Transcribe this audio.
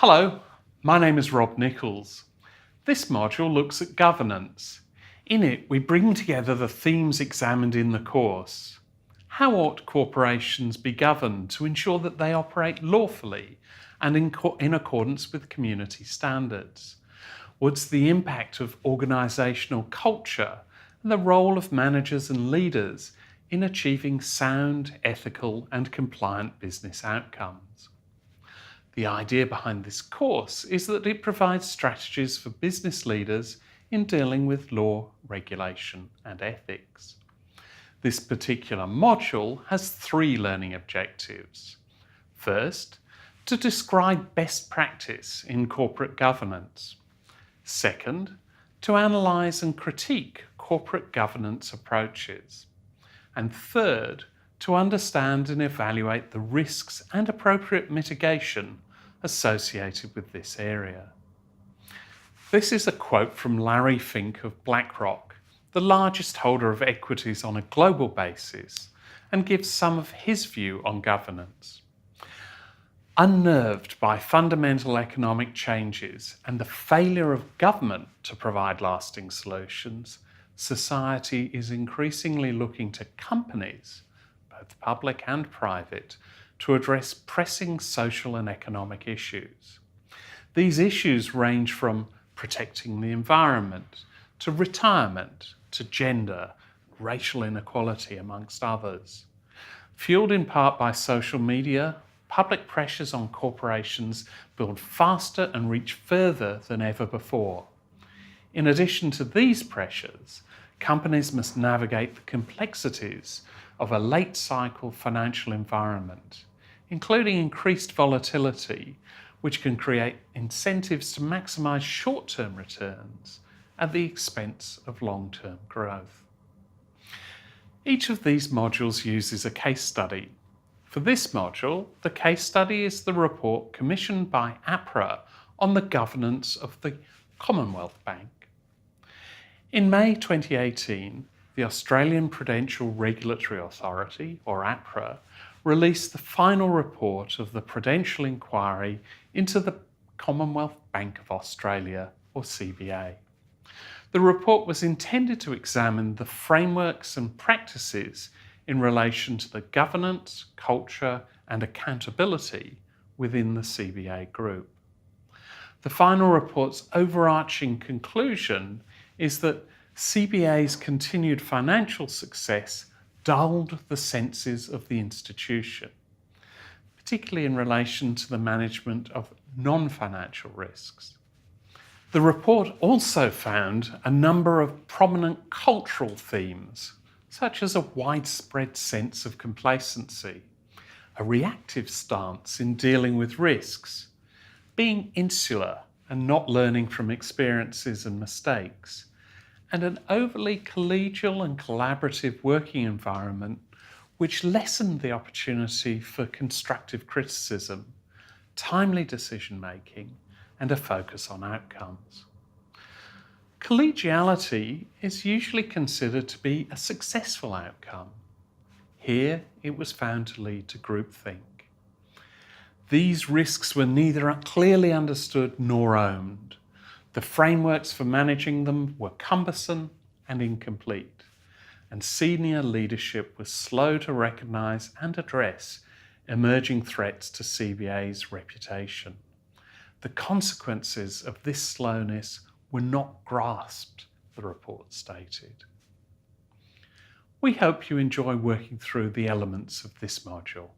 Hello, my name is Rob Nichols. This module looks at governance. In it, we bring together the themes examined in the course. How ought corporations be governed to ensure that they operate lawfully and in accordance with community standards? What's the impact of organisational culture and the role of managers and leaders in achieving sound, ethical and compliant business outcomes? The idea behind this course is that it provides strategies for business leaders in dealing with law, regulation and ethics. This particular module has 3 learning objectives. First, to describe best practice in corporate governance. Second, to analyse and critique corporate governance approaches. And third, to understand and evaluate the risks and appropriate mitigation associated with this area. This is a quote from Larry Fink of BlackRock, the largest holder of equities on a global basis, and gives some of his view on governance. Unnerved by fundamental economic changes and the failure of government to provide lasting solutions, society is increasingly looking to companies, both public and private, to address pressing social and economic issues. These issues range from protecting the environment, to retirement, to gender, racial inequality, amongst others. Fueled in part by social media, public pressures on corporations build faster and reach further than ever before. In addition to these pressures, companies must navigate the complexities of a late cycle financial environment, including increased volatility, which can create incentives to maximise short-term returns at the expense of long-term growth. Each of these modules uses a case study. For this module, the case study is the report commissioned by APRA on the governance of the Commonwealth Bank. In May 2018, the Australian Prudential Regulatory Authority, or APRA, released the final report of the Prudential Inquiry into the Commonwealth Bank of Australia, or CBA. The report was intended to examine the frameworks and practices in relation to the governance, culture and accountability within the CBA group. The final report's overarching conclusion is that CBA's continued financial success dulled the senses of the institution, particularly in relation to the management of non-financial risks. The report also found a number of prominent cultural themes, such as a widespread sense of complacency, a reactive stance in dealing with risks, being insular and not learning from experiences and mistakes, and an overly collegial and collaborative working environment which lessened the opportunity for constructive criticism, timely decision-making, and a focus on outcomes. Collegiality is usually considered to be a successful outcome. Here, it was found to lead to groupthink. These risks were neither clearly understood nor owned. The frameworks for managing them were cumbersome and incomplete, and senior leadership was slow to recognise and address emerging threats to CBA's reputation. The consequences of this slowness were not grasped, the report stated. We hope you enjoy working through the elements of this module.